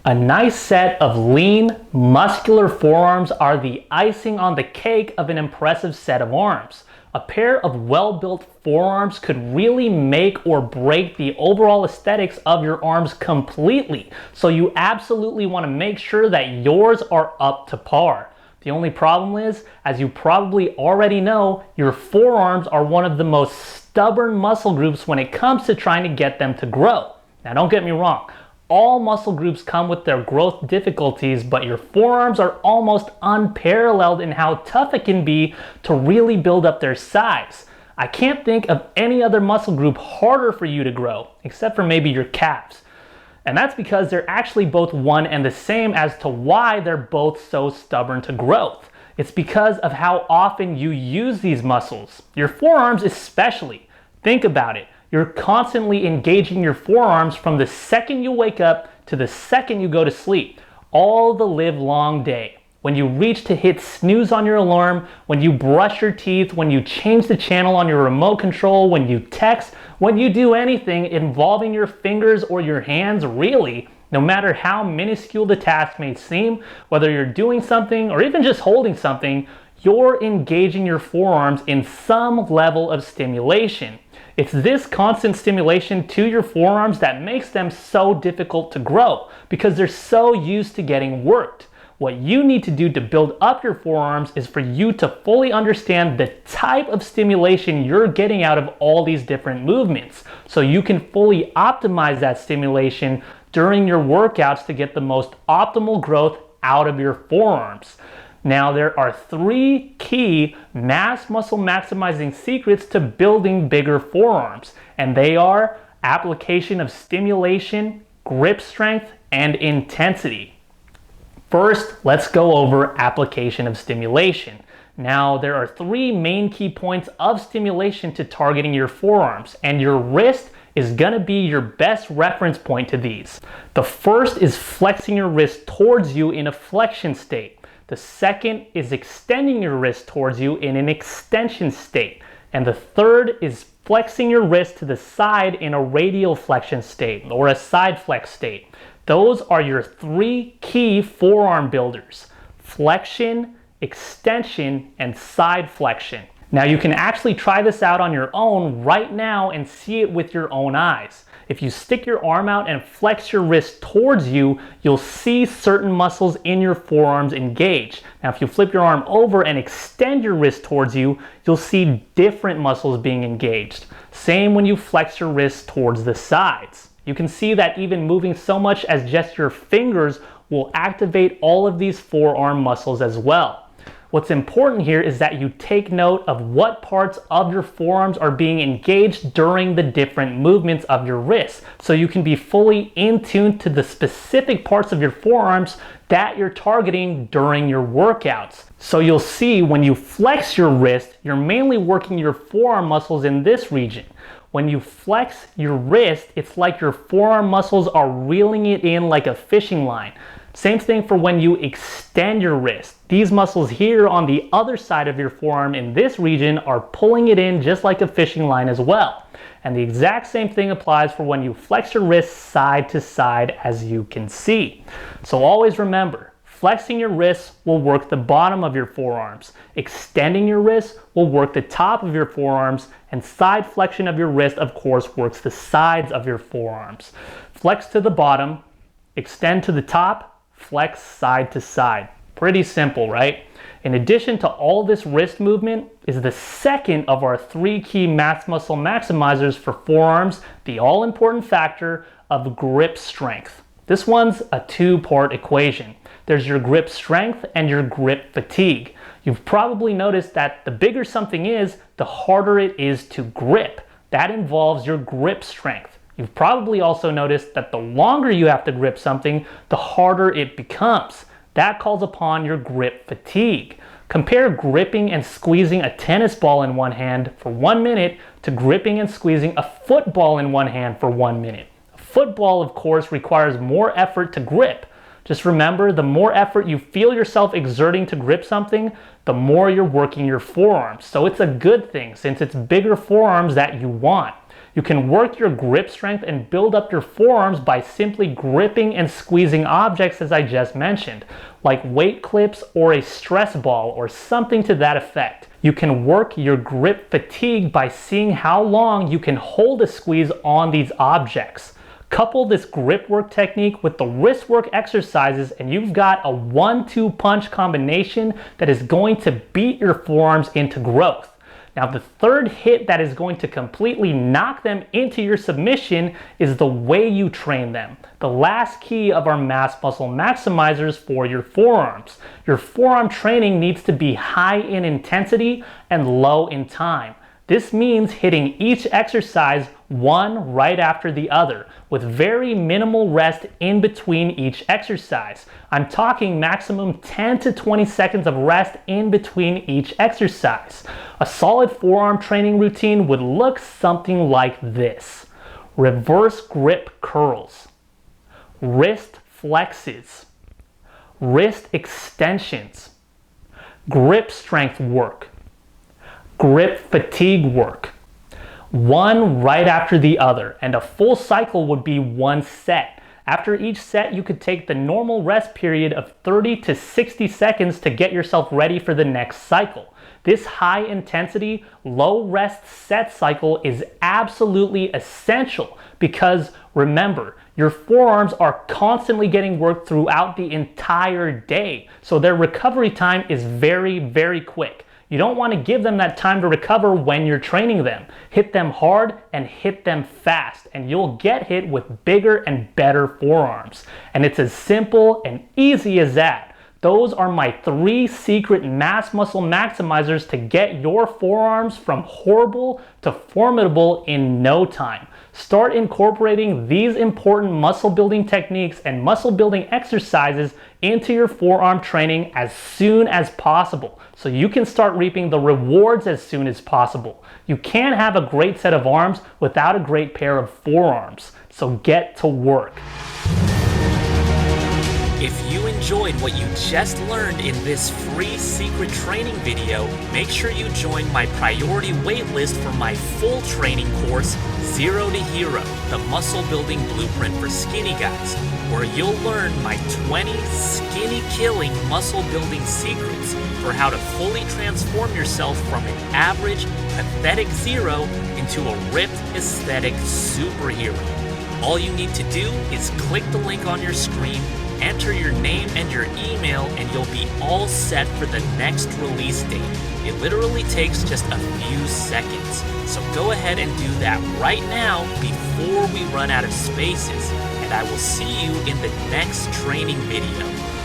A nice set of lean, muscular forearms are the icing on the cake of an impressive set of arms. A pair of well-built forearms could really make or break the overall aesthetics of your arms completely, so you absolutely want to make sure that yours are up to par. The only problem is, as you probably already know, your forearms are one of the most stubborn muscle groups when it comes to trying to get them to grow. Now don't get me wrong, all muscle groups come with their growth difficulties, but your forearms are almost unparalleled in how tough it can be to really build up their size. I can't think of any other muscle group harder for you to grow, except for maybe your calves. And that's because they're actually both one and the same as to why they're both so stubborn to growth. It's because of how often you use these muscles. Your forearms especially. Think about it. You're constantly engaging your forearms from the second you wake up to the second you go to sleep, all the live long day. When you reach to hit snooze on your alarm, when you brush your teeth, when you change the channel on your remote control, when you text, when you do anything involving your fingers or your hands, really, no matter how minuscule the task may seem, whether you're doing something or even just holding something, you're engaging your forearms in some level of stimulation. It's this constant stimulation to your forearms that makes them so difficult to grow because they're so used to getting worked. What you need to do to build up your forearms is for you to fully understand the type of stimulation you're getting out of all these different movements, so you can fully optimize that stimulation during your workouts to get the most optimal growth out of your forearms. Now, there are 3 key mass muscle maximizing secrets to building bigger forearms, and they are application of stimulation, grip strength, and intensity. First, let's go over application of stimulation. Now, there are 3 main key points of stimulation to targeting your forearms, and your wrist is going to be your best reference point to these. The first is flexing your wrist towards you in a flexion state. The second is extending your wrist towards you in an extension state. And the third is flexing your wrist to the side in a radial flexion state or a side flex state. Those are your 3 key forearm builders: flexion, extension, and side flexion. Now you can actually try this out on your own right now and see it with your own eyes. If you stick your arm out and flex your wrist towards you, you'll see certain muscles in your forearms engage. Now, if you flip your arm over and extend your wrist towards you, you'll see different muscles being engaged. Same when you flex your wrist towards the sides. You can see that even moving so much as just your fingers will activate all of these forearm muscles as well. What's important here is that you take note of what parts of your forearms are being engaged during the different movements of your wrists, so you can be fully in tune to the specific parts of your forearms that you're targeting during your workouts. So you'll see when you flex your wrist, you're mainly working your forearm muscles in this region. When you flex your wrist, it's like your forearm muscles are reeling it in like a fishing line. Same thing for when you extend your wrist. These muscles here on the other side of your forearm in this region are pulling it in just like a fishing line as well. And the exact same thing applies for when you flex your wrist side to side, as you can see. So always remember, flexing your wrists will work the bottom of your forearms. Extending your wrists will work the top of your forearms, and side flexion of your wrist, of course, works the sides of your forearms. Flex to the bottom, extend to the top, flex side to side. Pretty simple, right? In addition to all this wrist movement is the second of our 3 key mass muscle maximizers for forearms, the all-important factor of grip strength. This one's a 2-part equation. There's your grip strength and your grip fatigue. You've probably noticed that the bigger something is, the harder it is to grip. That involves your grip strength. You've probably also noticed that the longer you have to grip something, the harder it becomes. That calls upon your grip fatigue. Compare gripping and squeezing a tennis ball in one hand for 1 minute to gripping and squeezing a football in one hand for 1 minute. A football, of course, requires more effort to grip. Just remember, the more effort you feel yourself exerting to grip something, the more you're working your forearms. So it's a good thing, since it's bigger forearms that you want. You can work your grip strength and build up your forearms by simply gripping and squeezing objects, as I just mentioned, like weight clips or a stress ball or something to that effect. You can work your grip fatigue by seeing how long you can hold a squeeze on these objects. Couple this grip work technique with the wrist work exercises and you've got a 1-2 punch combination that is going to beat your forearms into growth. Now, the third hit that is going to completely knock them into your submission is the way you train them. The last key of our mass muscle maximizers for your forearms. Your forearm training needs to be high in intensity and low in time. This means hitting each exercise one right after the other, with very minimal rest in between each exercise. I'm talking maximum 10 to 20 seconds of rest in between each exercise. A solid forearm training routine would look something like this. Reverse grip curls, wrist flexes, wrist extensions, grip strength work, grip fatigue work, one right after the other, and a full cycle would be one set. After each set, you could take the normal rest period of 30 to 60 seconds to get yourself ready for the next cycle. This high intensity, low rest set cycle is absolutely essential because remember, your forearms are constantly getting worked throughout the entire day, so their recovery time is very, very quick. You don't want to give them that time to recover when you're training them. Hit them hard and hit them fast, and you'll get hit with bigger and better forearms. And it's as simple and easy as that. Those are my 3 secret mass muscle maximizers to get your forearms from horrible to formidable in no time. Start incorporating these important muscle building techniques and muscle building exercises into your forearm training as soon as possible so you can start reaping the rewards as soon as possible. You can't have a great set of arms without a great pair of forearms, so get to work. If you enjoyed what you just learned in this free secret training video, make sure you join my priority waitlist for my full training course, Zero to Hero, the muscle building blueprint for skinny guys, where you'll learn my 20 skinny killing muscle building secrets for how to fully transform yourself from an average, pathetic zero into a ripped, aesthetic superhero. All you need to do is click the link on your screen, enter your name and your email, and you'll be all set for the next release date. It literally takes just a few seconds. So go ahead and do that right now before we run out of spaces, and I will see you in the next training video.